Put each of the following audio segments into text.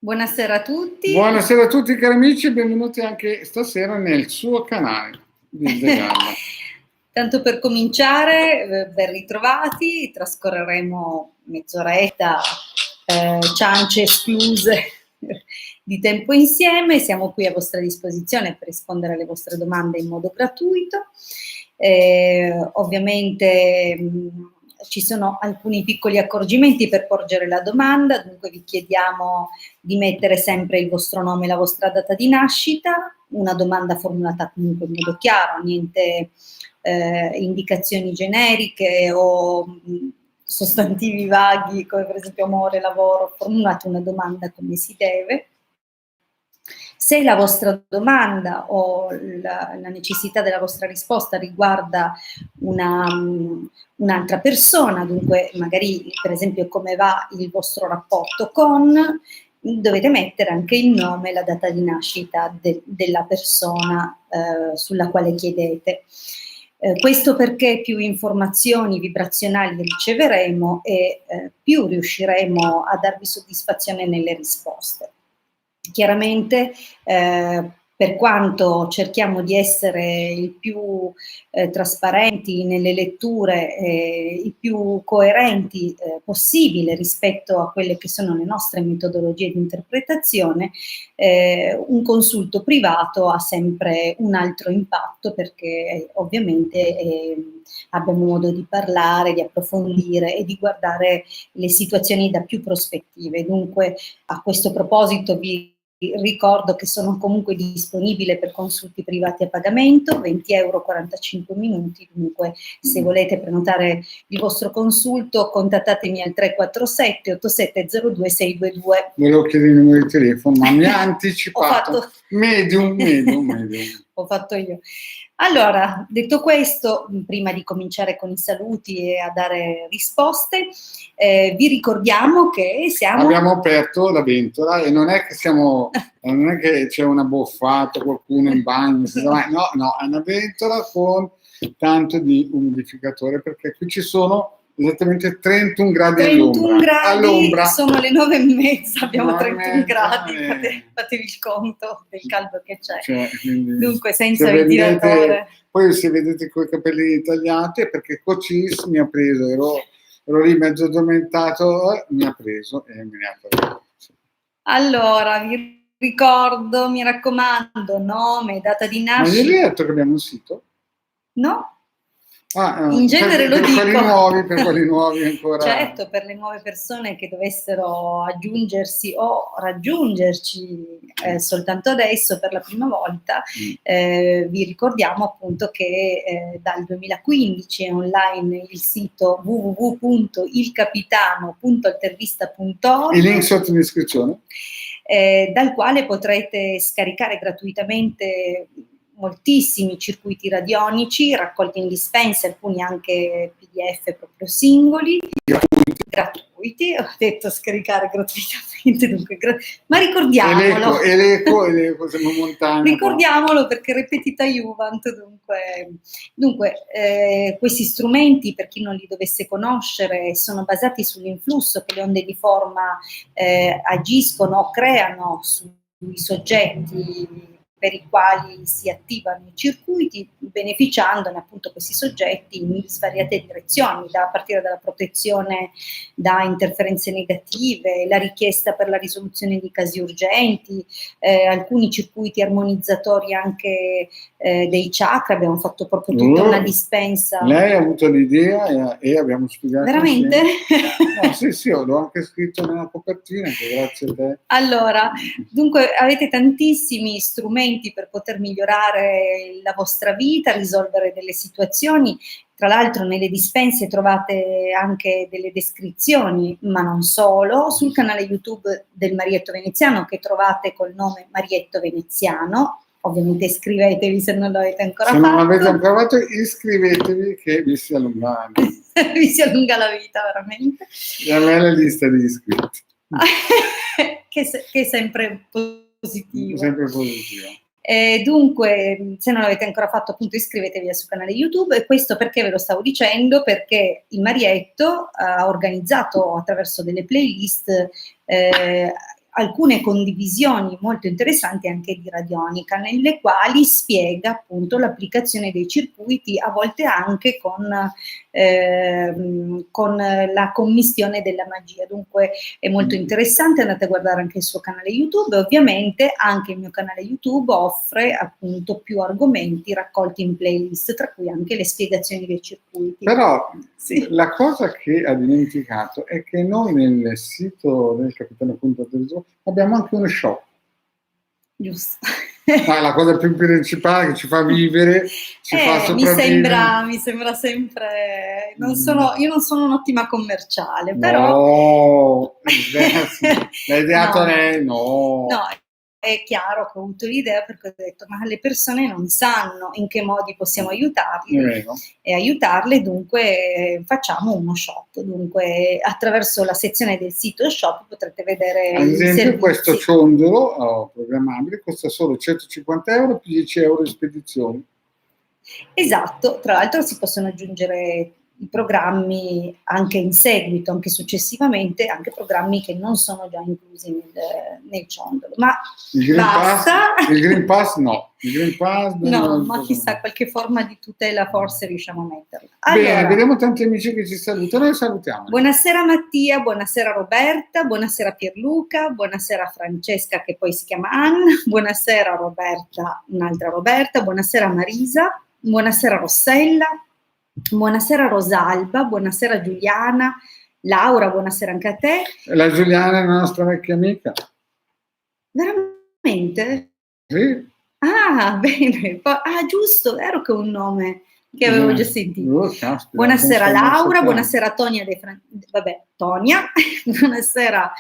Buonasera a tutti. Buonasera a tutti cari amici e benvenuti anche stasera nel suo canale di The Galla. Tanto per cominciare, ben ritrovati, trascorreremo mezz'oretta, ciance escluse di tempo insieme, siamo qui a vostra disposizione per rispondere alle vostre domande in modo gratuito. Ovviamente ci sono alcuni piccoli accorgimenti per porgere la domanda, dunque vi chiediamo di mettere sempre il vostro nome e la vostra data di nascita, una domanda formulata comunque in modo chiaro, niente indicazioni generiche o sostantivi vaghi come per esempio amore, lavoro, formulate una domanda come si deve. Se la vostra domanda o la necessità della vostra risposta riguarda un'altra persona, dunque magari per esempio come va il vostro rapporto con, dovete mettere anche il nome e la data di nascita della persona sulla quale chiedete. Questo perché più informazioni vibrazionali riceveremo e più riusciremo a darvi soddisfazione nelle risposte. Chiaramente per quanto cerchiamo di essere il più trasparenti nelle letture, il più coerenti possibile rispetto a quelle che sono le nostre metodologie di interpretazione, un consulto privato ha sempre un altro impatto perché ovviamente abbiamo modo di parlare, di approfondire e di guardare le situazioni da più prospettive. Dunque a questo proposito vi ricordo che sono comunque disponibile per consulti privati a pagamento, 20 euro 45 minuti, dunque se volete prenotare il vostro consulto contattatemi al 347 8702 622. Volevo chiedere il numero di telefono, ma mi ha anticipato. Medium. Ho fatto io. Allora, detto questo, prima di cominciare con i saluti e a dare risposte, vi ricordiamo che abbiamo aperto la ventola e non è che c'è una boffata, qualcuno in bagno, no, è una ventola con tanto di umidificatore perché qui ci sono esattamente 31 gradi 31 all'ombra. Sono le 9:30, abbiamo 31 gradi, fatevi il conto del caldo che c'è. Dunque senza ventilatore. Poi se vedete coi capelli tagliati è perché Cocis mi ha preso, ero lì mezzo addormentato, mi ha preso e me ne ha fatto. Allora, vi ricordo, mi raccomando, nome, data di nascita. Ma ieri hai detto che abbiamo un sito? No? In genere lo dico. Per quali nuovi ancora? Certo, per le nuove persone che dovessero aggiungersi o raggiungerci soltanto adesso per la prima volta, vi ricordiamo appunto che dal 2015 è online il sito www.ilcapitano.altervista.org. Il link sotto in descrizione. Dal quale potrete scaricare gratuitamente moltissimi circuiti radionici raccolti in dispensa, alcuni anche PDF proprio singoli, gratuiti, ho detto scaricare gratuitamente, dunque, ma ricordiamolo. E l'eco, siamo in montagna. Ricordiamolo perché repetita iuvant, dunque questi strumenti, per chi non li dovesse conoscere, sono basati sull'influsso che le onde di forma agiscono o creano sui soggetti per i quali si attivano i circuiti, beneficiandone appunto questi soggetti in svariate direzioni, a partire dalla protezione da interferenze negative, la richiesta per la risoluzione di casi urgenti, alcuni circuiti armonizzatori anche dei chakra, abbiamo fatto proprio tutta una dispensa. Lei ha avuto l'idea e abbiamo spiegato. Veramente? No, sì, l'ho anche scritto nella copertina, grazie a te. Allora, dunque avete tantissimi strumenti per poter migliorare la vostra vita, risolvere delle situazioni. Tra l'altro nelle dispense trovate anche delle descrizioni, ma non solo, sul canale YouTube del Marietto Veneziano che trovate col nome Marietto Veneziano. Ovviamente iscrivetevi se non l'avete ancora fatto. Se non l'avete ancora fatto, iscrivetevi che vi si allunga vi si allunga la vita, veramente. E a me la lista di iscritti. che è sempre positivo. Sempre positivo. Dunque, se non l'avete ancora fatto, appunto iscrivetevi al suo canale YouTube. E questo perché ve lo stavo dicendo? Perché il Marietto ha organizzato attraverso delle playlist alcune condivisioni molto interessanti anche di radionica, nelle quali spiega appunto l'applicazione dei circuiti, a volte anche con la commistione della magia. Dunque è molto interessante, andate a guardare anche il suo canale YouTube, e ovviamente anche il mio canale YouTube offre appunto più argomenti raccolti in playlist, tra cui anche le spiegazioni dei circuiti. Però la cosa che ha dimenticato è che noi nel sito del Capitano.Televisore abbiamo anche uno shop. Giusto. Ma la cosa più principale che ci fa vivere, ci fa sopravvivere. Mi sembra sempre... io non sono un'ottima commerciale, però... No, l'ha ideato No. lei? No. No, è chiaro che ho avuto l'idea perché ho detto ma le persone non sanno in che modi possiamo aiutarli e aiutarle, dunque facciamo uno shop. Dunque attraverso la sezione del sito shop potrete vedere ad esempio servizi. Questo ciondolo programmabile costa solo 150 euro più 10 euro di spedizione. Esatto, tra l'altro si possono aggiungere i programmi anche in seguito, anche successivamente, anche programmi che non sono già inclusi nel ciondolo. Ma il Green Pass no. Il Green Pass no, ma chissà, qualche forma di tutela forse riusciamo a metterla. Allora, bene, vediamo tanti amici che ci salutano e salutiamo. Buonasera Mattia, buonasera Roberta, buonasera Pierluca, buonasera Francesca che poi si chiama Anna, buonasera Roberta, un'altra Roberta, buonasera Marisa, buonasera Rossella, buonasera Rosalba, buonasera Giuliana, Laura, buonasera anche a te. La Giuliana è la nostra vecchia amica. Veramente? Sì. Ah, bene. Giusto, ero che un nome che avevo già sentito. Caspita, buonasera Laura, buonasera Tonia Tonia, buonasera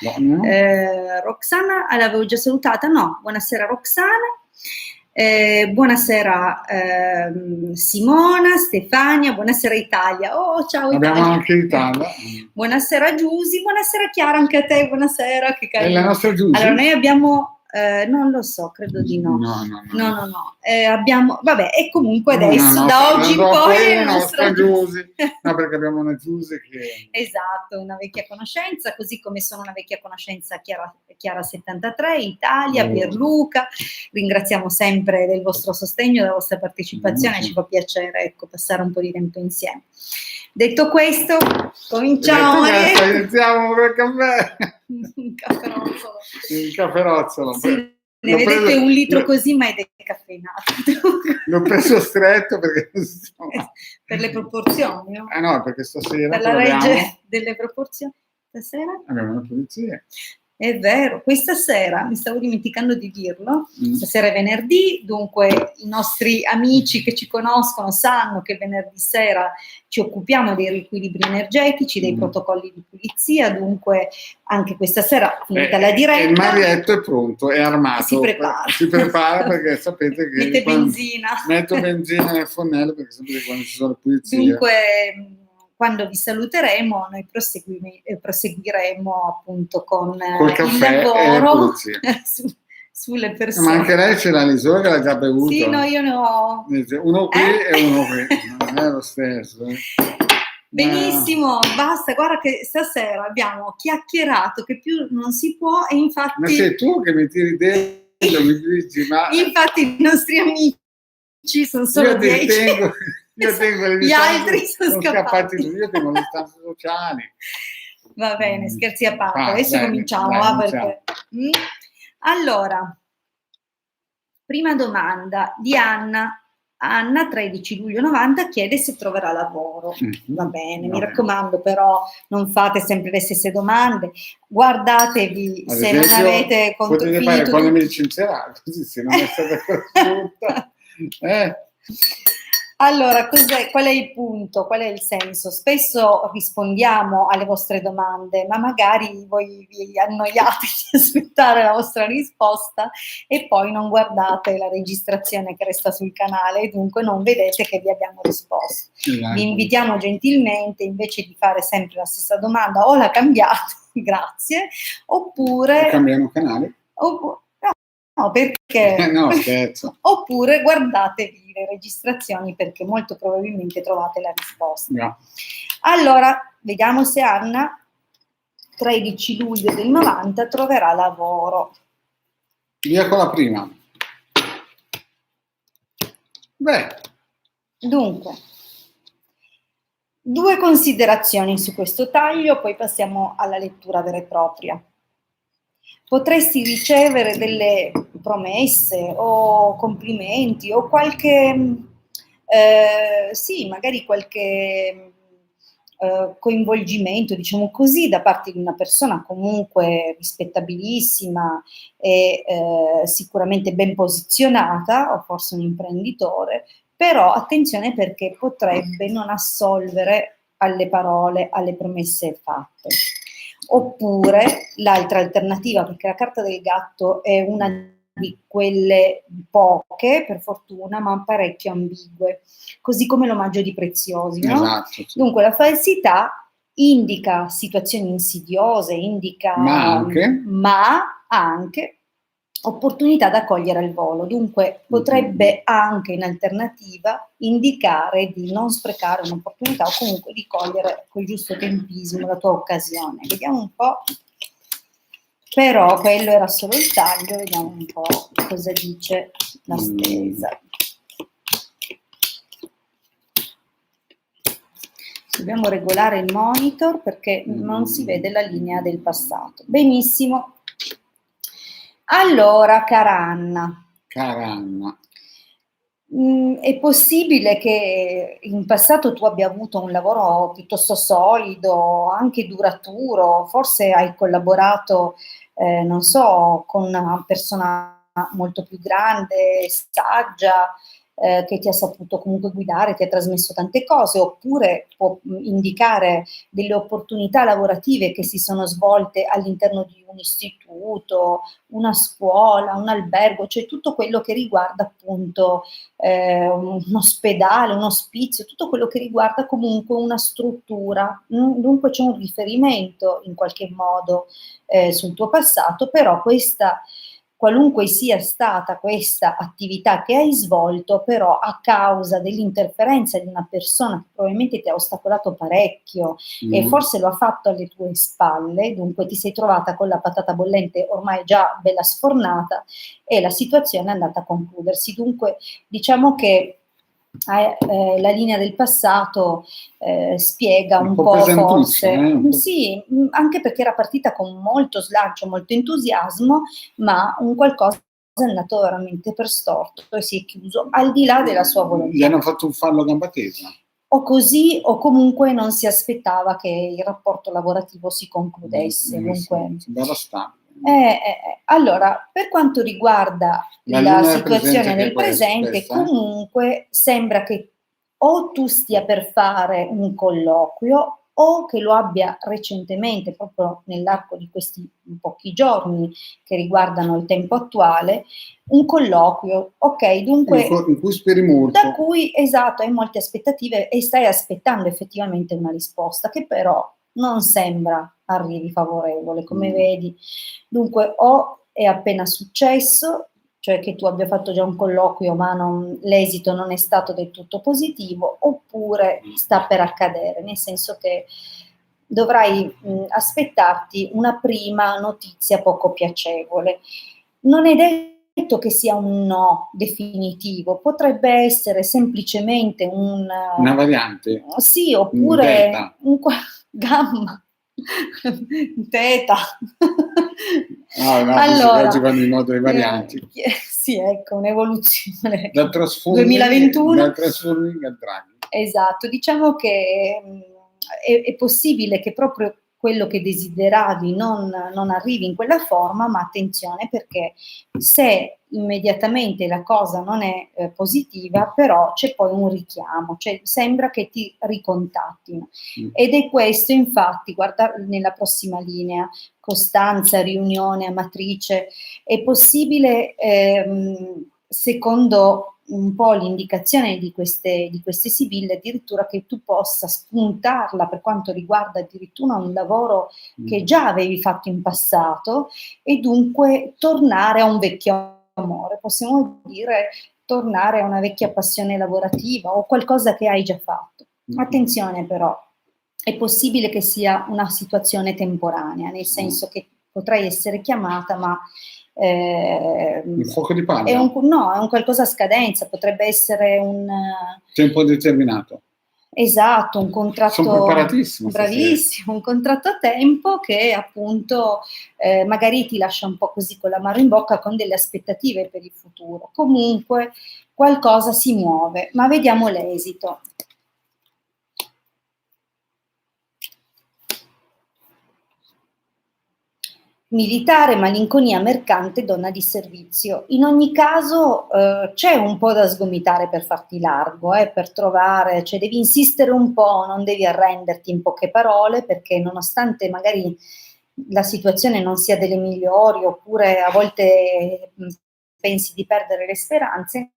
Roxana, l'avevo già salutata, no, buonasera Roxana. Buonasera Simona, Stefania, buonasera Italia. Oh, ciao Italia. Abbiamo anche Italia. Buonasera Giusy, buonasera Chiara, anche a te, buonasera. Che carino. È la nostra Giusy? Allora, noi abbiamo, non lo so, credo di no. No. Abbiamo, vabbè, e comunque adesso, da oggi in poi è la nostra Giusy. No, perché abbiamo una Giusy che... Esatto, una vecchia conoscenza, così come sono una vecchia conoscenza Chiara73, Italia, Pierluca. Ringraziamo sempre del vostro sostegno, della vostra partecipazione, ci fa piacere passare un po' di tempo insieme. Detto questo, cominciamo. Iniziamo col caffè. Un cafferozzolo. Il cafferozzolo. Sì, ne vedete un litro così, ma è decaffeinato. L'ho preso stretto perché... per le proporzioni, no? No, perché stasera... Per la legge delle proporzioni. Stasera? Abbiamo una polizia. È vero, questa sera, mi stavo dimenticando di dirlo, stasera è venerdì, dunque i nostri amici che ci conoscono sanno che venerdì sera ci occupiamo dei riequilibri energetici, dei protocolli di pulizia, dunque anche questa sera, finita la diretta... Il Marietto è pronto, è armato. Si prepara perché sapete che... Mette benzina. Metto benzina nel fornello perché sapete quando ci sono le pulizie. Dunque... quando vi saluteremo, noi proseguiremo appunto con il lavoro sulle persone. Ma anche lei ce l'ha l'Isola che l'ha già bevuto. Sì, no, io ne ho. Uno qui e uno qui, non è lo stesso. Benissimo, basta, guarda che stasera abbiamo chiacchierato che più non si può e infatti... Ma sei tu che mi tiri dentro, mi dici, ma... Infatti i nostri amici sono solo 10. Io tengo le gli altri sono scappati. Io tengo le stanze sociali. Va bene, scherzi a parte. Adesso cominciamo. Perché... Allora, prima domanda di Anna. Anna, 13 luglio 90, chiede se troverà lavoro. Va bene, mi raccomando, però non fate sempre le stesse domande. Guardatevi se non avete potete fare quando mi licenzierà, così se non è stata conosciuta. Allora, qual è il punto? Qual è il senso? Spesso rispondiamo alle vostre domande, ma magari voi vi annoiate di aspettare la vostra risposta e poi non guardate la registrazione che resta sul canale e dunque non vedete che vi abbiamo risposto. Vi invitiamo gentilmente, invece di fare sempre la stessa domanda, o la cambiate, grazie, oppure... Cambiamo canale? No, perché? No, scherzo. Oppure guardatevi le registrazioni perché molto probabilmente trovate la risposta. No. Allora, vediamo se Anna 13 luglio del 90 troverà lavoro. Via con la prima. Beh. Dunque, 2 considerazioni su questo taglio, poi passiamo alla lettura vera e propria. Potresti ricevere delle promesse o complimenti o qualche, sì, magari qualche coinvolgimento, diciamo così, da parte di una persona comunque rispettabilissima e sicuramente ben posizionata, o forse un imprenditore, però attenzione perché potrebbe non assolvere alle parole, alle promesse fatte. Oppure l'altra alternativa, perché la carta del gatto è una di quelle poche, per fortuna, ma parecchio ambigue, così come l'omaggio di preziosi, no? Esatto, sì. Dunque la falsità indica situazioni insidiose, indica ma anche opportunità da cogliere al volo, dunque potrebbe anche in alternativa indicare di non sprecare un'opportunità o comunque di cogliere col giusto tempismo la tua occasione. Vediamo un po', però quello era solo il taglio, vediamo un po' cosa dice la stesa. Dobbiamo regolare il monitor perché non si vede la linea del passato. Benissimo. Allora, cara Anna, è possibile che in passato tu abbia avuto un lavoro piuttosto solido, anche duraturo, forse hai collaborato, non so, con una persona molto più grande, saggia, che ti ha saputo comunque guidare, ti ha trasmesso tante cose, oppure può indicare delle opportunità lavorative che si sono svolte all'interno di un istituto, una scuola, un albergo, cioè tutto quello che riguarda appunto un ospedale, un ospizio, tutto quello che riguarda comunque una struttura. Dunque c'è un riferimento in qualche modo sul tuo passato, però qualunque sia stata questa attività che hai svolto, però a causa dell'interferenza di una persona che probabilmente ti ha ostacolato parecchio e forse lo ha fatto alle tue spalle, dunque ti sei trovata con la patata bollente ormai già bella sfornata e la situazione è andata a concludersi. Dunque diciamo che la linea del passato spiega un po' forse, sì, anche perché era partita con molto slancio, molto entusiasmo, ma un qualcosa è andato veramente per storto e si è chiuso al di là della sua volontà. Gli hanno fatto un fallo a gamba tesa. O così, o comunque non si aspettava che il rapporto lavorativo si concludesse. Dunque, allora, per quanto riguarda la situazione del presente, comunque sembra che o tu stia per fare un colloquio o che lo abbia recentemente, proprio nell'arco di questi pochi giorni che riguardano il tempo attuale, un colloquio, ok? Dunque, in cui speri molto. Da cui, esatto, hai molte aspettative e stai aspettando effettivamente una risposta che però non sembra arrivi favorevole, come vedi. Dunque, o è appena successo, cioè che tu abbia fatto già un colloquio ma l'esito non è stato del tutto positivo, oppure sta per accadere, nel senso che dovrai aspettarti una prima notizia poco piacevole. Non è detto che sia un no definitivo, potrebbe essere semplicemente una variante. Sì, oppure gamma. Teta. Allora, oggi vanno in modo le varianti. Sì, ecco, un'evoluzione. Dal 2021. Dal transforming al Draghi. Esatto, diciamo che è possibile che proprio quello che desideravi non arrivi in quella forma, ma attenzione perché se immediatamente la cosa non è positiva, però c'è poi un richiamo, cioè sembra che ti ricontattino. Ed è questo, infatti, guarda nella prossima linea, costanza, riunione, amatrice, è possibile, secondo un po' l'indicazione di queste sibille, addirittura che tu possa spuntarla per quanto riguarda addirittura un lavoro che già avevi fatto in passato e dunque tornare a un vecchio amore, possiamo dire tornare a una vecchia passione lavorativa o qualcosa che hai già fatto. Attenzione però, è possibile che sia una situazione temporanea, nel senso che potrai essere chiamata, ma Un fuoco di palla? è un qualcosa a scadenza, potrebbe essere un tempo determinato. esatto, un contratto Sono preparatissimo stasera. bravissimo, un contratto a tempo che appunto magari ti lascia un po' così con l'amaro in bocca, con delle aspettative per il futuro. Comunque qualcosa si muove, ma vediamo l'esito. Militare, malinconia, mercante, donna di servizio. In ogni caso c'è un po' da sgomitare per farti largo, per trovare, cioè devi insistere un po', non devi arrenderti in poche parole, perché nonostante magari la situazione non sia delle migliori, oppure a volte pensi di perdere le speranze,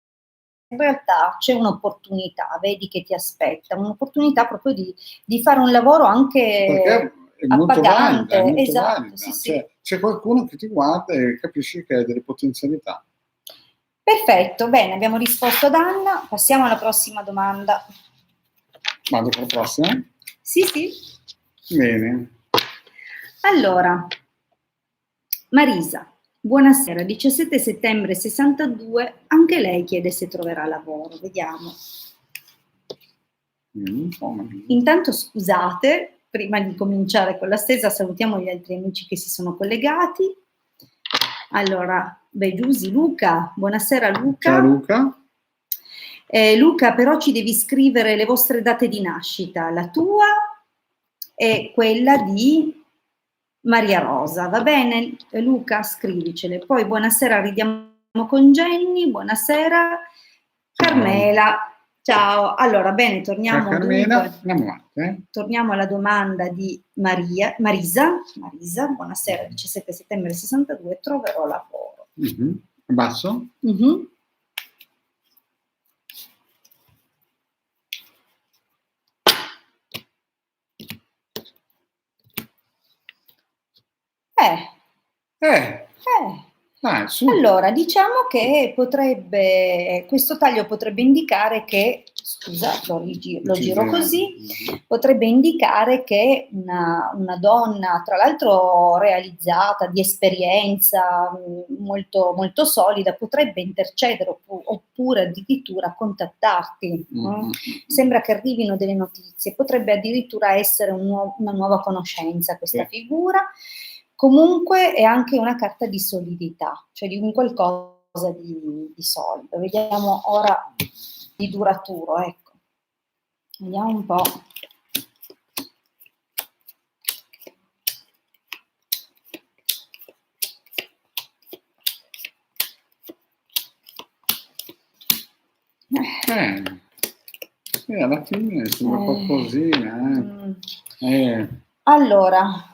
in realtà c'è un'opportunità, vedi che ti aspetta, un'opportunità proprio di fare un lavoro anche Perché è molto appagante, valida, è molto esatto, valida. sì, sì. Cioè, c'è qualcuno che ti guarda e capisci che hai delle potenzialità. Perfetto, bene, abbiamo risposto ad Anna, passiamo alla prossima domanda. Vado con la prossima? Sì, sì. Bene. Allora, Marisa, buonasera, 17 settembre 62, anche lei chiede se troverà lavoro, vediamo. Intanto scusate, prima di cominciare con la stesa salutiamo gli altri amici che si sono collegati. Allora, Giusi, Luca, buonasera Luca. Ciao Luca. Luca, però ci devi scrivere le vostre date di nascita, la tua e quella di Maria Rosa, va bene? Luca, scrivicele. Poi buonasera, ridiamo con Jenny, buonasera. Carmela, ciao. Allora, bene, torniamo Carmela, dunque. andiamo avanti. Torniamo alla domanda di Marisa, buonasera, 17 settembre 62, troverò lavoro. Basso? Dai, su. Allora, diciamo che questo taglio potrebbe indicare che, scusa, lo giro così, potrebbe indicare che una donna, tra l'altro realizzata, di esperienza molto, molto solida, potrebbe intercedere oppure addirittura contattarti. Sembra che arrivino delle notizie, potrebbe addirittura essere una nuova conoscenza questa figura. Comunque è anche una carta di solidità, cioè di un qualcosa di solido. Vediamo ora di duraturo, ecco. Vediamo un po'. Alla fine sembra qualcosina. Allora,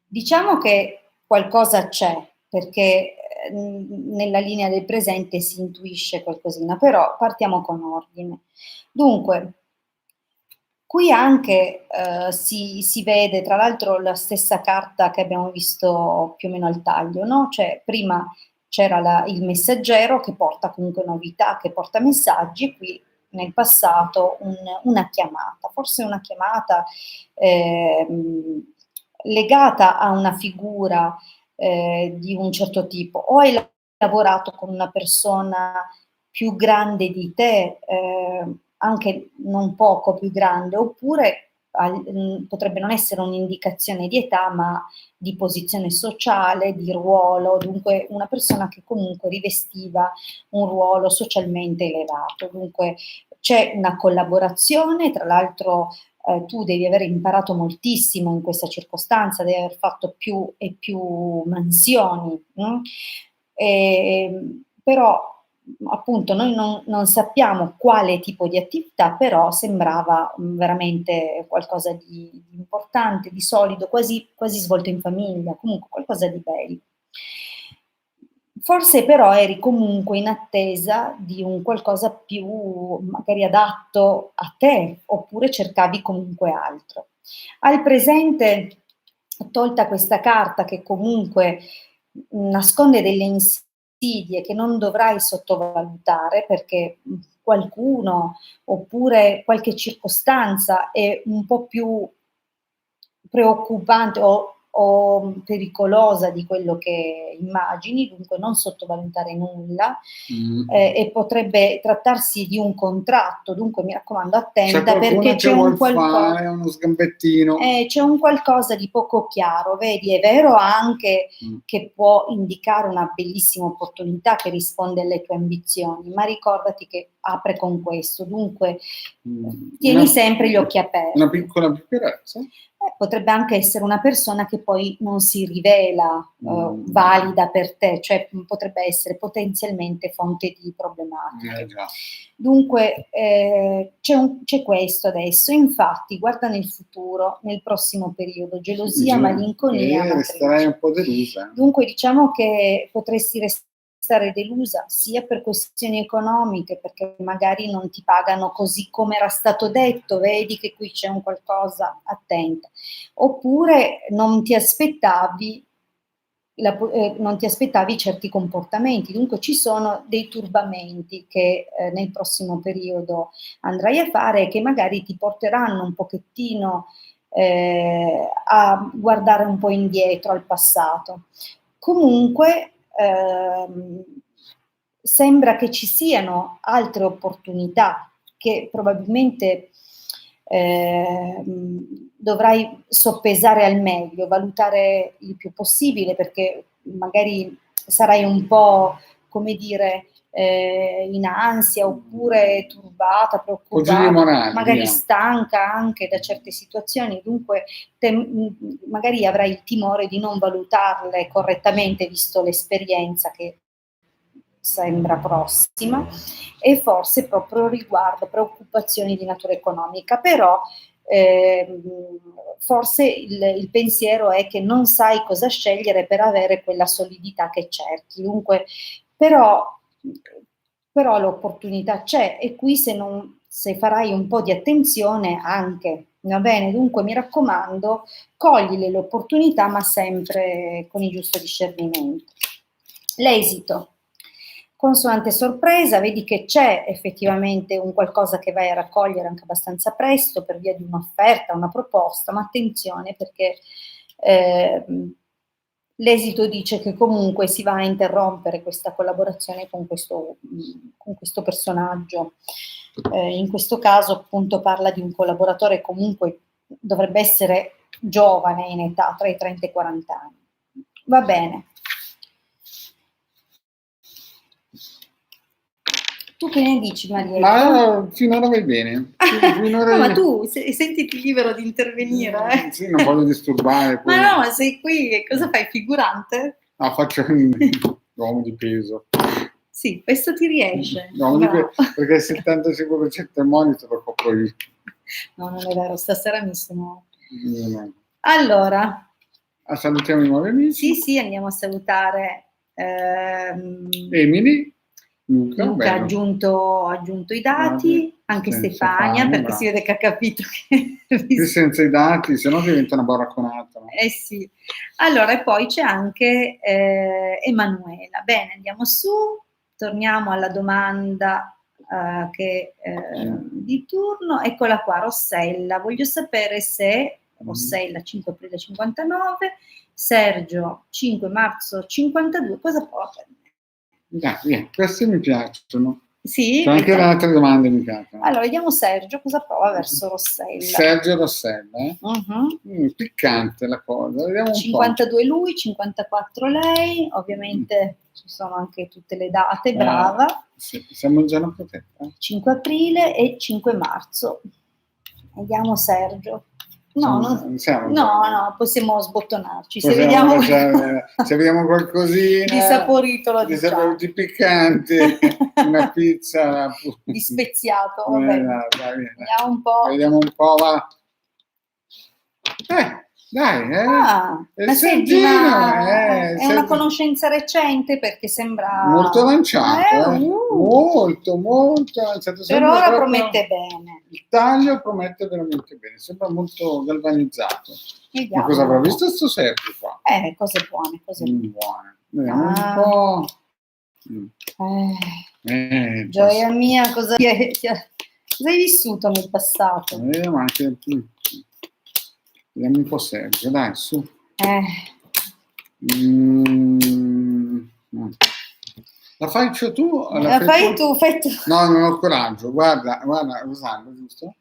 diciamo che qualcosa c'è, perché nella linea del presente si intuisce qualcosina, però partiamo con ordine. Dunque, qui anche si vede, tra l'altro, la stessa carta che abbiamo visto più o meno al taglio, no? Cioè, prima c'era il messaggero che porta comunque novità, che porta messaggi, e qui nel passato una chiamata, forse una chiamata legata a una figura di un certo tipo, o hai lavorato con una persona più grande di te, anche non poco più grande, oppure potrebbe non essere un'indicazione di età, ma di posizione sociale, di ruolo, dunque una persona che comunque rivestiva un ruolo socialmente elevato. Dunque c'è una collaborazione, tra l'altro tu devi aver imparato moltissimo in questa circostanza, devi aver fatto più e più mansioni, però appunto noi non sappiamo quale tipo di attività, però sembrava veramente qualcosa di importante, di solido, quasi svolto in famiglia, comunque qualcosa di bello. Forse però eri comunque in attesa di un qualcosa più magari adatto a te, oppure cercavi comunque altro. Al presente, tolta questa carta che comunque nasconde delle insidie che non dovrai sottovalutare, perché qualcuno oppure qualche circostanza è un po' più preoccupante o pericolosa di quello che immagini, dunque non sottovalutare nulla, e potrebbe trattarsi di un contratto, dunque mi raccomando attenta perché c'è un fare uno sgambettino. C'è un qualcosa di poco chiaro, vedi, è vero anche che può indicare una bellissima opportunità che risponde alle tue ambizioni, ma ricordati che apre con questo, dunque tieni sempre gli occhi aperti. Una piccola piccherezza. Potrebbe anche essere una persona che poi non si rivela valida per te, cioè potrebbe essere potenzialmente fonte di problematiche. Dunque c'è questo adesso, infatti guarda nel futuro, nel prossimo periodo, gelosia, malinconia, resterei un po' delusa. Dunque diciamo che potresti restare delusa sia per questioni economiche, perché magari non ti pagano così come era stato detto, vedi che qui c'è un qualcosa, attenta, oppure non ti aspettavi certi comportamenti, dunque ci sono dei turbamenti che nel prossimo periodo andrai a fare e che magari ti porteranno un pochettino a guardare un po' indietro al passato. Comunque sembra che ci siano altre opportunità che probabilmente dovrai soppesare al meglio, valutare il più possibile, perché magari sarai un po', come dire, in ansia oppure turbata, preoccupata, magari stanca anche da certe situazioni, dunque magari avrai il timore di non valutarle correttamente visto l'esperienza che sembra prossima, e forse proprio riguardo preoccupazioni di natura economica, però forse il pensiero è che non sai cosa scegliere per avere quella solidità che cerchi, dunque però l'opportunità c'è, e qui se farai un po' di attenzione anche, va bene? Dunque mi raccomando, cogli le opportunità ma sempre con il giusto discernimento. L'esito. Consonante sorpresa, vedi che c'è effettivamente un qualcosa che vai a raccogliere anche abbastanza presto per via di un'offerta, una proposta, ma attenzione perché l'esito dice che comunque si va a interrompere questa collaborazione con questo personaggio. In questo caso appunto parla di un collaboratore comunque dovrebbe essere giovane in età, tra i 30 e i 40 anni. Va bene. Tu che ne dici, Marietta? Ma finora vai bene. No, ma tu sentiti libero di intervenire. Sì, non voglio disturbare. Ma no, ma sei qui, che cosa fai, figurante? No, faccio l'uomo di peso. Sì, questo ti riesce. Perché il 75% del monito lo copro io. No, non è vero, stasera mi sono... Allora. Salutiamo i nuovi amici. Sì, andiamo a salutare Emily. Luca ha aggiunto i dati, anche Stefania, perché si vede che ha capito che... Qui senza i dati, se no diventa una baracconata. No? Sì. Allora, e poi c'è anche Emanuela. Bene, andiamo su, torniamo alla domanda di turno. Eccola qua, Rossella. Voglio sapere se Rossella 5 aprile 59, Sergio 5 marzo 52, cosa prova per me? Queste mi piacciono. Sì, anche le altre domande mi piacciono. Allora, vediamo Sergio cosa prova verso Rossella. Sergio Rossella, piccante la cosa. Vediamo un 52 po'. Lui, 54 lei, ovviamente ci sono anche tutte le date, brava. Sì, siamo in zona protetta. 5 aprile e 5 marzo. Vediamo Sergio. No, possiamo sbottonarci. Se vediamo qualcosina di saporito, lo diciamo. Di piccante, una pizza di speziato. Vabbè. Vediamo un po'. Va. Dai, ma senti, è una conoscenza recente perché sembra molto lanciato, molto lanciato. Per ora promette bene. Il taglio promette veramente bene, sembra molto galvanizzato. Vediamo. Ma cosa avrà visto sto Sergio qua? Cose buone, Vediamo un po'. Gioia mia, cosa hai vissuto nel passato? Ma anche vediamo un po' Sergio, dai, su. La faccio tu? La fai tu, fai tu. No, non ho coraggio. Guarda, Rosanna, giusto?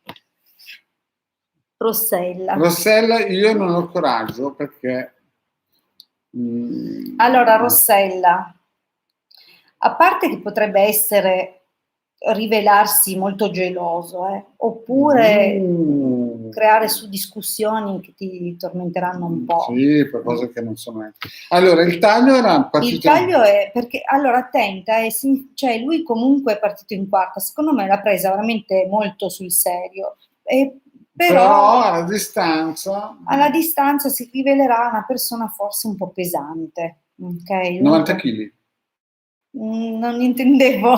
Rossella, io non ho coraggio perché... Allora, Rossella, a parte che potrebbe essere rivelarsi molto geloso, oppure creare su discussioni che ti tormenteranno un po'. Sì, per cose che non sono... Allora, il taglio era partito... Il taglio è perché, allora, attenta, cioè lui comunque è partito in quarta, secondo me l'ha presa veramente molto sul serio, però alla distanza... Alla distanza si rivelerà una persona forse un po' pesante, ok? 90 kg. Non intendevo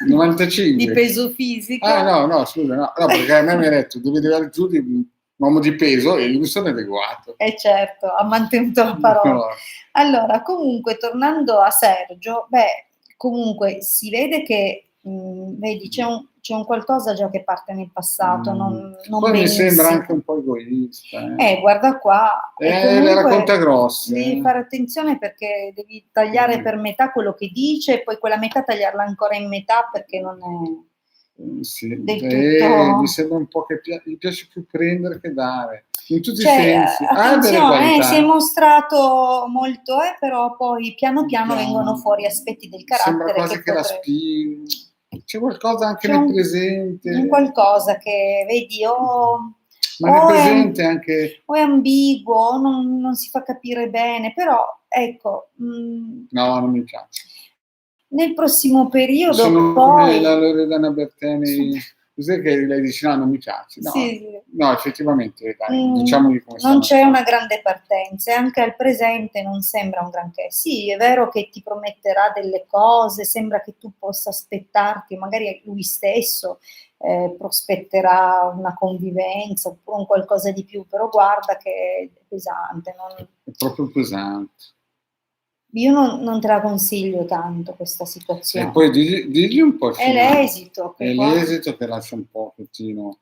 95 di peso fisico. No, scusa, no, perché a me mi ha detto devi arrivare giù di un uomo di peso e io mi sono adeguato. Certo, ha mantenuto la parola. No. Allora, comunque, tornando a Sergio, comunque si vede che, vedi, c'è un qualcosa già che parte nel passato, non poi benissimo. Mi sembra anche un po' egoista. Guarda qua. Le racconta grosse. Devi fare attenzione perché devi tagliare per metà quello che dice e poi quella metà tagliarla ancora in metà perché non è del tutto... Mi sembra un po' che gli piace più prendere che dare. In tutti i sensi. Attenzione, si è mostrato molto, però poi piano piano vengono fuori aspetti del carattere. Sembra quasi che la spinge. C'è qualcosa anche nel presente. Un qualcosa che, vedi, ma nel presente anche... O è ambiguo, non si fa capire bene, però, ecco... no, non mi piace. Nel prossimo periodo sono poi... come la Loredana Berteni... Cos'è che lei dice no, non mi piace? No, sì. No, effettivamente, dai, diciamogli come non c'è una grande partenza e anche al presente non sembra un granché. Sì, è vero che ti prometterà delle cose, sembra che tu possa aspettarti, magari lui stesso prospetterà una convivenza oppure un qualcosa di più, però guarda che è pesante. È proprio pesante. Io non te la consiglio tanto questa situazione. E poi digli un po' il finale. È l'esito. È l'esito che lascia un pochettino.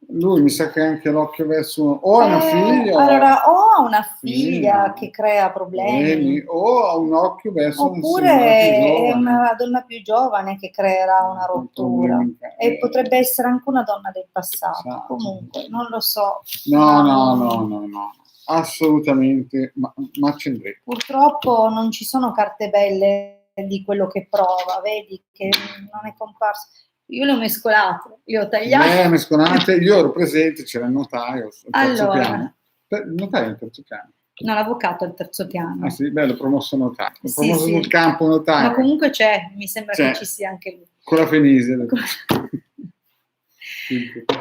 Lui mi sa che ha anche l'occhio verso... O ha una figlia... Allora, o ha una figlia che crea problemi. O ha un occhio verso... Oppure è una donna più giovane che creerà una rottura. E potrebbe essere anche una donna del passato. Esatto. Comunque, non lo so. No. Assolutamente, ma c'è. Purtroppo non ci sono carte belle di quello che prova, vedi che non è comparso. Io le ho mescolate, le ho tagliate. Io ero presente, c'era il notaio al terzo piano. Il notaio al terzo piano. No, l'avvocato al terzo piano. Ah sì, bello, promosso notaio. Promosso sul campo notaio. Ma comunque mi sembra che ci sia anche lui. Con la Fenise.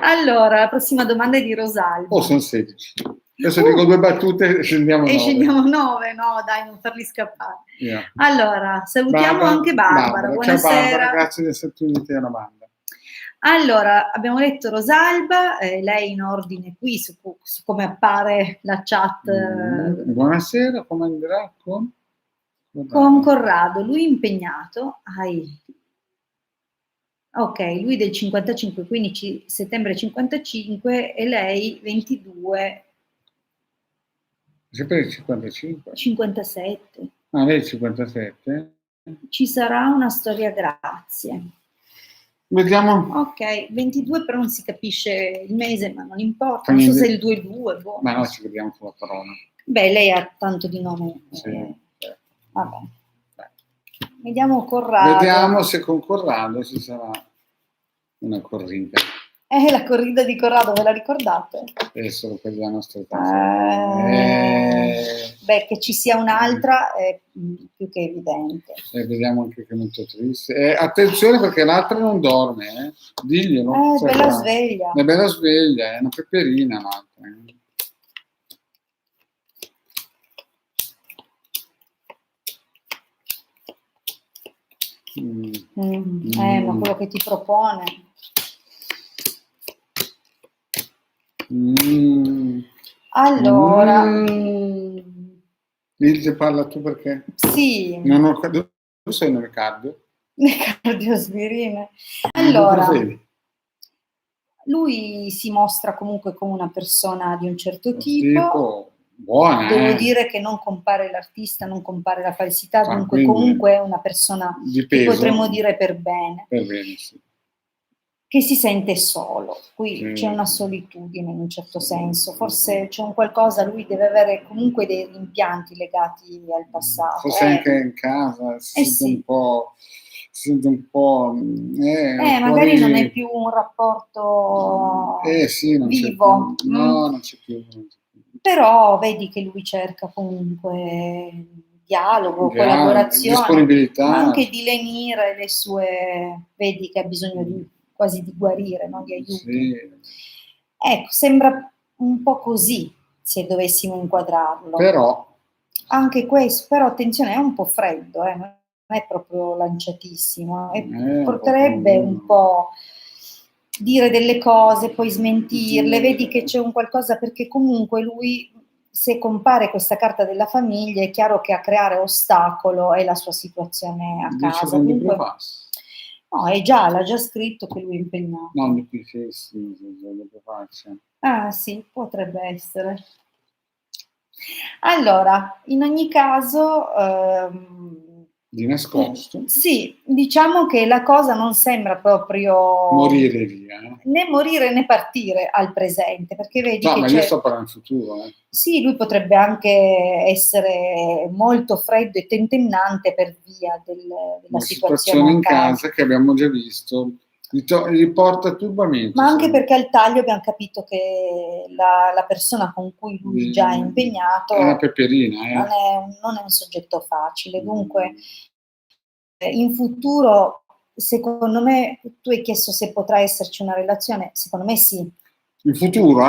Allora, la prossima domanda è di Rosalba. Sono 16. Adesso dico 2 battute e scendiamo 9. E scendiamo 9, no dai, non farli scappare. Yeah. Allora, salutiamo anche Barbara. Buonasera. Ciao Barbara, grazie di esserti uniti alla banda. Allora, abbiamo letto Rosalba, lei in ordine qui su come appare la chat. Buonasera, come andrà con Corrado, lui impegnato. Ok, lui del 55, 15 settembre 55 e lei 22. Sempre il 55? 57. Ah, lei 57? Ci sarà una storia, grazie. Vediamo. Ok, 22 però non si capisce il mese, ma non importa, non so se è il 2-2. Boh. Ma no, ci vediamo sulla parola. Lei ha tanto di nome. Sì. Vabbè. Vediamo Corrado. Vediamo se con Corrado ci sarà una corrida. La corrida di Corrado, ve la ricordate? È solo per la nostra età. Che ci sia un'altra è più che evidente. Vediamo anche che è molto triste. Attenzione perché l'altra non dorme, diglielo. È bella sveglia. È bella sveglia, è una peperina l'altra. Ma quello che ti propone. Allora, Lilde, parla tu perché? Sì. Non ho capito. sei un Riccardo? Le cardiospirine. Non Allora, preferi? lui si mostra comunque come una persona di un certo tipo. Tipo buona, Devo dire che non compare l'artista, non compare la falsità, Ah, dunque quindi comunque è una persona di che peso. potremmo dire per bene, Per bene, sì. che si sente solo. Qui Sì. c'è una solitudine in un certo senso, forse c'è un qualcosa, lui deve avere comunque dei rimpianti legati al passato. Forse anche in casa si sente sì. un po', si sente un po', Magari fuori. non è più un rapporto Sì, non c'è vivo. più. No, non c'è più. Però vedi che lui cerca comunque dialogo, collaborazione, disponibilità. ma anche di lenire le sue, vedi che ha bisogno quasi di guarire, no? Di aiuto. Sì. Ecco, sembra un po' così, se dovessimo inquadrarlo. Però anche questo, però attenzione, è un po' freddo, non è proprio lanciatissimo, e porterebbe un po' dire delle cose, poi smentirle, vedi che c'è un qualcosa, perché comunque lui, se compare questa carta della famiglia, è chiaro che a creare ostacolo è la sua situazione a casa. Dunque, no, l'ha già scritto che lui è impegnato. Non di più, faccia. Ah sì, potrebbe essere. Allora, in ogni caso, di nascosto. Sì, diciamo che la cosa non sembra proprio morire via. Né morire né partire al presente, perché vedi no, che ma c'è. Io sto parlando in futuro. Sì, lui potrebbe anche essere molto freddo e tentennante per via della situazione in casa che abbiamo già visto. Gli porta turbamento. Ma anche perché al taglio abbiamo capito che la persona con cui lui già è impegnato è una peperina, non è un soggetto facile. Dunque, in futuro, secondo me, tu hai chiesto se potrà esserci una relazione, secondo me sì. In futuro,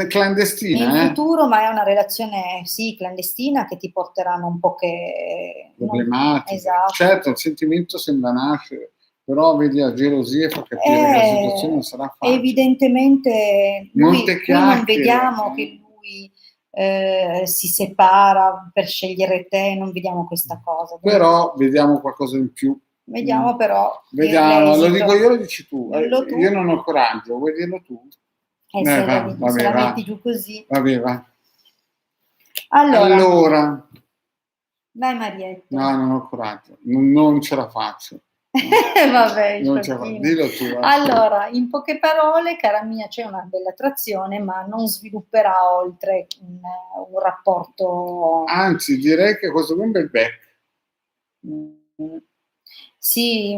clandestina. In futuro, ma è una relazione, sì, clandestina, che ti porteranno un po' che. Problematiche. Esatto. Certo, il sentimento sembra nascere, però vedi la gelosia fa capire che la situazione non sarà facile. Evidentemente noi non vediamo che lui si separa per scegliere te, non vediamo questa cosa. Però vediamo qualcosa in più. Vediamo però. Vediamo, lo dico io, lo dici tu. Tu. Io non ho coraggio, vuoi dirlo tu? Se la metti giù così. Vabbè, va. Allora. Dai Marietto. No, non ho coraggio, non ce la faccio. Vabbè, non ce la faccio. Dillo tu. Allora, in poche parole, cara mia, c'è una bella attrazione, ma non svilupperà oltre un rapporto. Anzi, direi che questo è un bel back. Sì,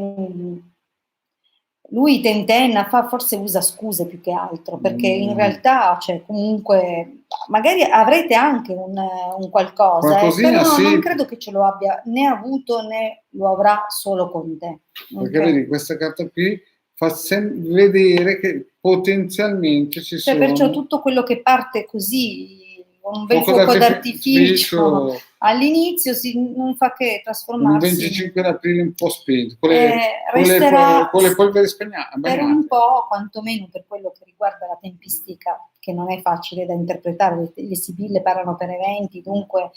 lui tentenna, forse usa scuse più che altro, perché in realtà, cioè, comunque, magari avrete anche un qualcosa, però sì. non credo che ce lo abbia né avuto né lo avrà solo con te. Perché vedi, questa carta qui fa vedere che potenzialmente ci sono. Perciò tutto quello che parte così, un bel fuoco d'artificio all'inizio non fa che trasformarsi. Il 25 aprile un po' spento, con le polveri bagnate. Per un po', quantomeno per quello che riguarda la tempistica, che non è facile da interpretare, le sibille parlano per eventi, dunque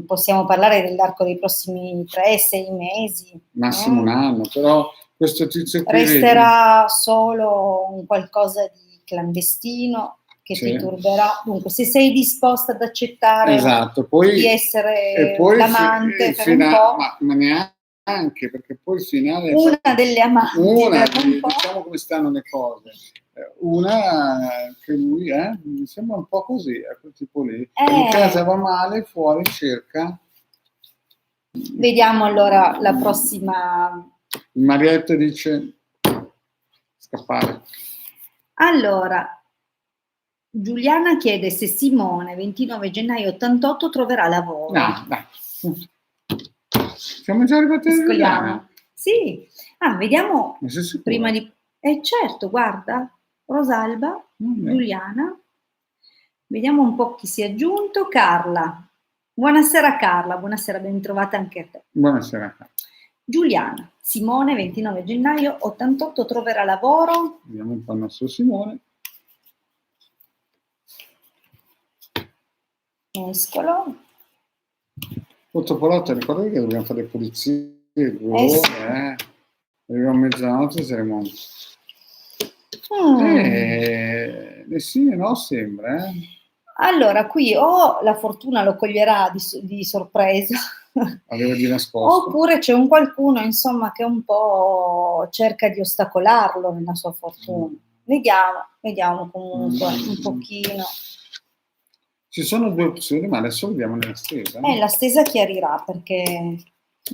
possiamo parlare dell'arco dei prossimi 3-6 mesi. Massimo un anno, però questo tizio qui resterà solo un qualcosa di clandestino che ti turberà. Dunque, se sei disposta ad accettare di essere l'amante per un po', ma neanche, perché poi il finale una delle amanti, diciamo come stanno le cose. Una che lui mi sembra un po' così, quel tipo lì. In casa va male, fuori cerca. Vediamo allora la prossima. Il Marietto dice scappare. Allora, Giuliana chiede se Simone, 29 gennaio 88, troverà lavoro. No, dai. Siamo già arrivati a Giuliana. Sì. Vediamo prima di. Certo, guarda, Rosalba, Giuliana. Vediamo un po' chi si è aggiunto. Carla. Buonasera Carla, buonasera, ben trovata anche a te. Buonasera Carla. Giuliana, Simone, 29 gennaio 88, troverà lavoro. Vediamo un po' il nostro Simone. Mescolo. Topolotto, ricordate che dobbiamo fare le pulizie pure, arriva a mezzanotte saremo... sì, no, sembra, Allora, qui o la fortuna lo coglierà di sorpresa, aveva di nascosto, oppure c'è un qualcuno, insomma, che un po' cerca di ostacolarlo nella sua fortuna. Vediamo comunque un pochino. Ci sono 2 opzioni, ma adesso vediamo nella stesa. La stesa chiarirà, perché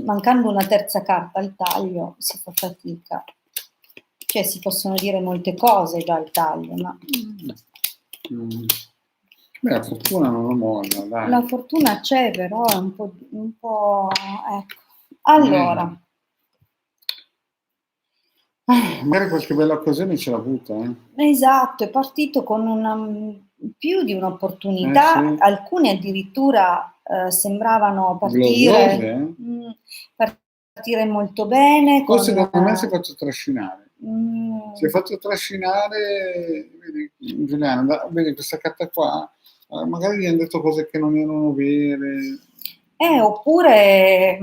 mancando una terza carta al taglio si fa fatica. Cioè si possono dire molte cose già al taglio, ma... Beh, la fortuna non lo molla, dai. La fortuna c'è, però è un po'... Ecco. Allora... Magari qualche bella occasione ce l'ha avuta, Esatto, è partito con più di un'opportunità, sì. alcune addirittura sembravano Gloriose, partire molto bene. Forse secondo me si è fatto trascinare. Si è fatto trascinare, vedi, Giuliano, vedi questa carta qua, magari gli hanno detto cose che non erano vere. Oppure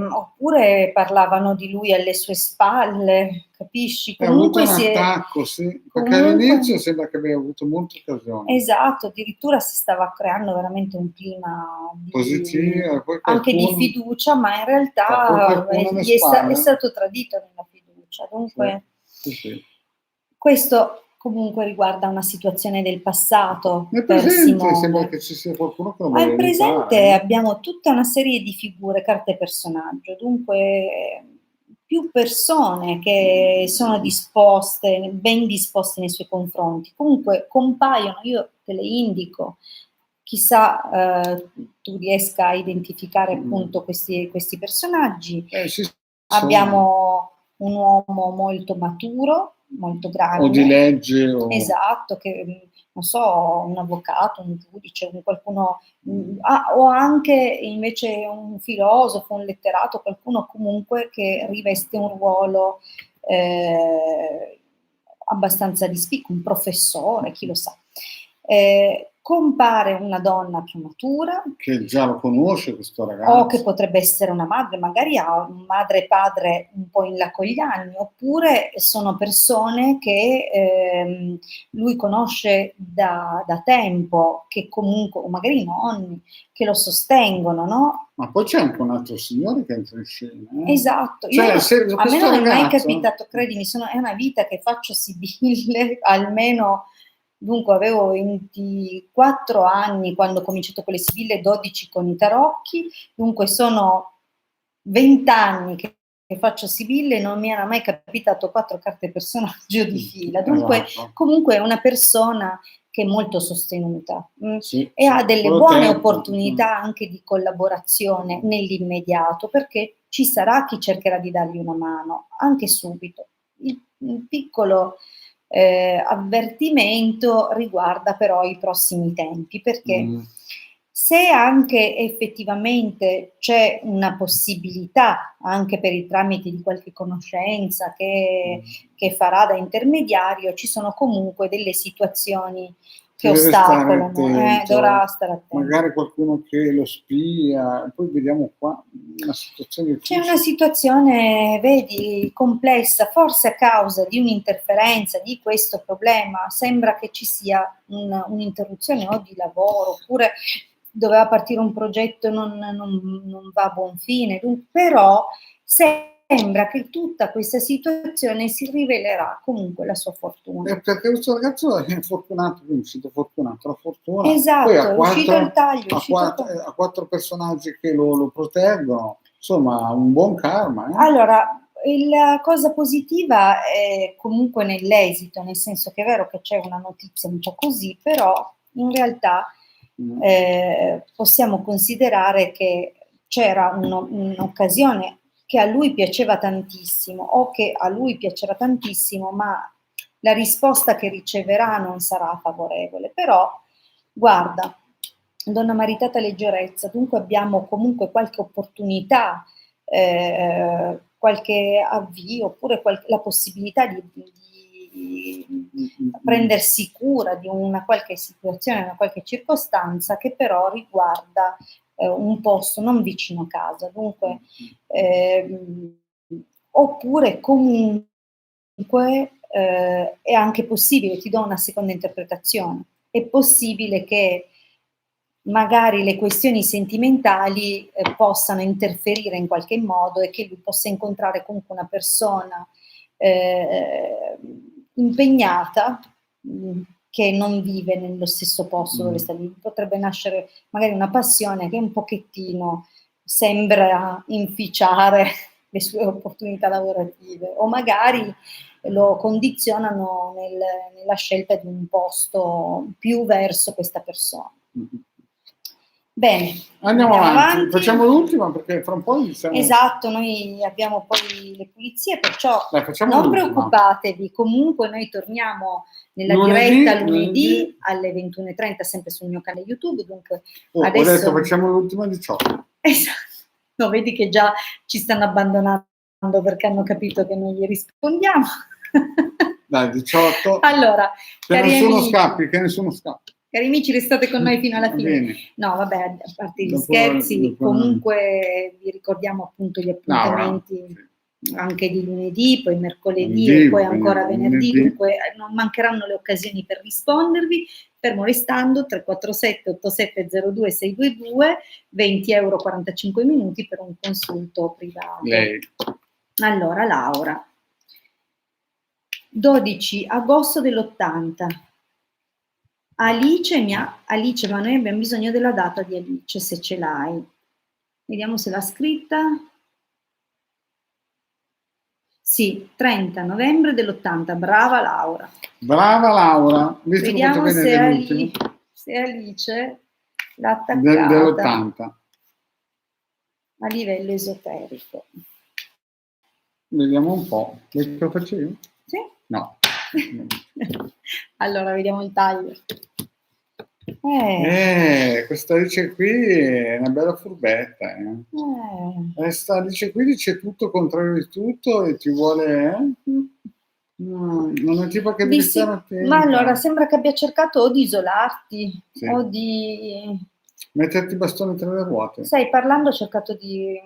parlavano di lui alle sue spalle, capisci? Ha avuto Comunque un attacco, sì, perché comunque, all'inizio sembra che abbia avuto molte occasioni. Esatto, addirittura si stava creando veramente un clima positivo, anche di fiducia, ma in realtà è stato tradito nella fiducia. Dunque, sì. Questo comunque riguarda una situazione del passato. Nel presente sembra che ci sia qualcuno che lo vuole aiutare. Al presente abbiamo tutta una serie di figure, carte personaggio, dunque più persone che sono disposte, ben disposte nei suoi confronti. Comunque compaiono, io te le indico, chissà tu riesca a identificare appunto questi personaggi. Abbiamo un uomo molto maturo, molto grande. O di legge. Esatto, che non so, un avvocato, un giudice, qualcuno, o anche invece un filosofo, un letterato, qualcuno comunque che riveste un ruolo abbastanza di spicco, un professore, chi lo sa. Compare una donna più matura. Che già lo conosce questo ragazzo. O che potrebbe essere una madre, magari ha un madre e padre un po' in là con gli anni, oppure sono persone che lui conosce da tempo, che comunque, o magari nonni, che lo sostengono, no? Ma poi c'è anche un altro signore che entra in scena. Esatto, cioè, a me non è mai capitato, credimi, è una vita che faccio sibille, almeno... Dunque avevo 24 anni quando ho cominciato con le sibille, 12 con i tarocchi, dunque sono 20 anni che faccio sibille e non mi era mai capitato 4 carte personaggio di fila. Dunque comunque è una persona che è molto sostenuta e ha delle buone opportunità anche di collaborazione nell'immediato, perché ci sarà chi cercherà di dargli una mano, anche subito. Il piccolo... avvertimento riguarda però i prossimi tempi, perché se anche effettivamente c'è una possibilità, anche per il tramite di qualche conoscenza che farà da intermediario, ci sono comunque delle situazioni che ostacolano, dovrà stare attento. Magari qualcuno che lo spia, poi vediamo qua una situazione difficile. C'è una situazione, vedi, complessa, forse a causa di un'interferenza di questo problema, sembra che ci sia un'interruzione o di lavoro, oppure doveva partire un progetto e non va a buon fine, però sembra che tutta questa situazione si rivelerà comunque la sua fortuna. Perché questo ragazzo è fortunato, è uscito fortunato, la fortuna. Esatto, poi è uscito il taglio. Ha 4 personaggi che lo proteggono, insomma un buon karma. Allora, la cosa positiva è comunque nell'esito, nel senso che è vero che c'è una notizia un po' così, però in realtà possiamo considerare che c'era un'occasione che a lui piaceva tantissimo o che a lui piacerà tantissimo, ma la risposta che riceverà non sarà favorevole. Però, guarda, donna maritata leggerezza, dunque abbiamo comunque qualche opportunità, qualche avvio, oppure la possibilità di prendersi cura di una qualche situazione, una qualche circostanza che però riguarda un posto non vicino a casa. Dunque oppure comunque è anche possibile, ti do una seconda interpretazione, è possibile che magari le questioni sentimentali possano interferire in qualche modo e che lui possa incontrare comunque una persona impegnata che non vive nello stesso posto dove sta lì. Potrebbe nascere magari una passione che un pochettino sembra inficiare le sue opportunità lavorative, o magari lo condizionano nella scelta di un posto più verso questa persona. Bene, andiamo avanti. Facciamo l'ultima perché fra un po' iniziamo. Esatto, noi abbiamo poi le pulizie, perciò non l'ultima. Preoccupatevi, comunque noi torniamo nella diretta lunedì alle 21:30 sempre sul mio canale YouTube, dunque adesso... Ho detto facciamo l'ultima 18. Esatto, no, vedi che già ci stanno abbandonando perché hanno capito che non gli rispondiamo. Dai, 18. Allora, che nessuno scappi. Cari amici, restate con noi fino alla fine. Bene. No, vabbè, a parte gli scherzi, comunque vi ricordiamo appunto gli appuntamenti anche di lunedì, poi mercoledì e poi ancora venerdì, dunque non mancheranno le occasioni per rispondervi. Fermo restando 347 8702 622, 20 euro 45 minuti per un consulto privato. Lei. Allora, Laura, 12 agosto dell'80. Alice, ma noi abbiamo bisogno della data di Alice, se ce l'hai. Vediamo se l'ha scritta. Sì, 30 novembre dell'80, brava Laura. Brava Laura. Vediamo se Alice l'ha attaccata. Dell'80. A livello esoterico. Vediamo un po'. Che lo facevi? Sì. No. Allora, vediamo il taglio. Questa Alice qui è una bella furbetta. Questa Alice qui dice tutto contrario di tutto e ti vuole... No, non è tipo che devi stare attento. Ma allora sembra che abbia cercato o di isolarti o di... metterti i bastoni tra le ruote. Stai parlando, ho cercato di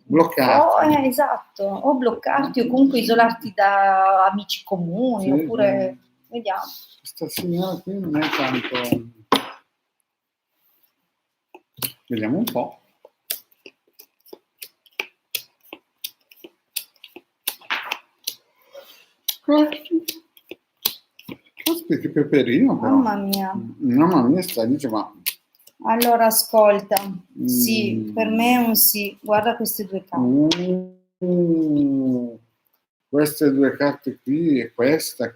bloccarti. Esatto, o bloccarti o comunque isolarti da amici comuni, oppure... Vediamo. Questa signora qui non è tanto... Vediamo un po'. Caspita, che peperino però. Mamma mia, sta dice, ma... Allora, ascolta. Sì, per me è un sì. Guarda queste due carte. Queste due carte qui, e questa,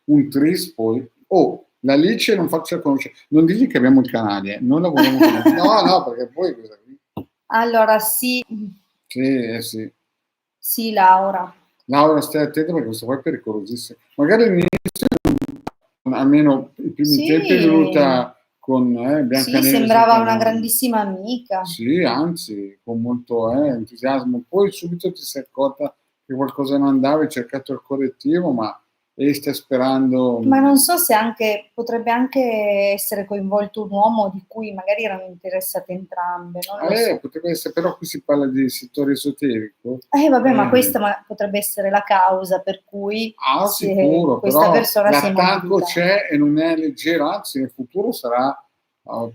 un tris poi. Oh, l'Alice non faccia conoscere. Non digli che abbiamo il canale, non la vogliamo conoscere. No, perché poi... Allora, sì. Sì. Sì, Laura. Laura, stai attenta perché questo qua è pericolosissimo. Magari all'inizio, almeno i primi tempi, è venuta con Biancaneve. Sì, sembrava una grandissima amica. Sì, anzi, con molto entusiasmo. Poi subito ti sei accorta che qualcosa non andava, hai cercato il correttivo, ma stai sperando... Ma non so se potrebbe anche essere coinvolto un uomo di cui magari erano interessate entrambe, non lo so. Potrebbe essere, però qui si parla di settore esoterico. Ma questa potrebbe essere la causa per cui sicuro, questa però persona l'attacco c'è e non è leggero, anzi nel futuro sarà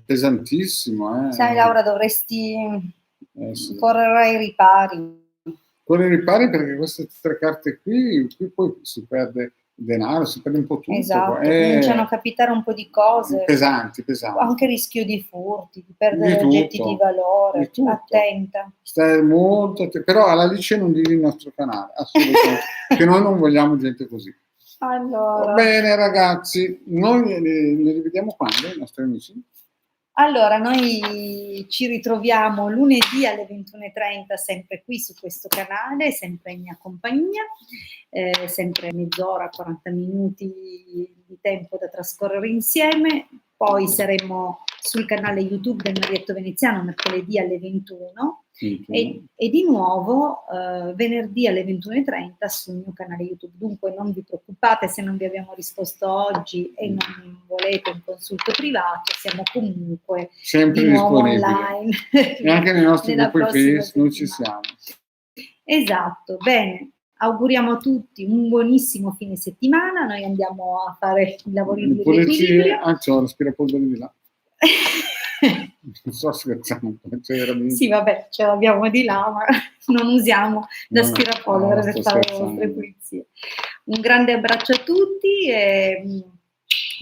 pesantissimo. Sai Laura, dovresti correre ai ripari. Correre ai ripari perché queste tre carte qui poi si perde denaro, si perde un po' tutto. Esatto, cominciano a capitare un po' di cose. Pesanti. Anche rischio di furti, di perdere oggetti di valore. Attenta. Stai molto però alla Alice non digli il nostro canale, assolutamente, che noi non vogliamo gente così. Allora. Va bene ragazzi, noi li rivediamo quando, i nostri amici? Allora, noi ci ritroviamo lunedì alle 21:30 sempre qui su questo canale, sempre in mia compagnia, sempre mezz'ora, 40 minuti di tempo da trascorrere insieme. Poi saremo sul canale YouTube del Marietto Veneziano mercoledì alle 21 e di nuovo venerdì alle 21:30 sul mio canale YouTube. Dunque non vi preoccupate se non vi abbiamo risposto oggi e non volete un consulto privato, siamo comunque sempre di nuovo disponibili online. e anche nei nostri gruppi Facebook ci siamo. Esatto, bene. Auguriamo a tutti un buonissimo fine settimana. Noi andiamo a fare i lavori di riequilibrio. C'ho l'aspirapolvere di là. Non sto scherzando. Sì, vabbè, ce l'abbiamo di là, ma non usiamo l'aspirapolvere per fare le nostre pulizie. Un grande abbraccio a tutti e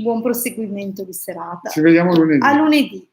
buon proseguimento di serata. Ci vediamo lunedì. A lunedì.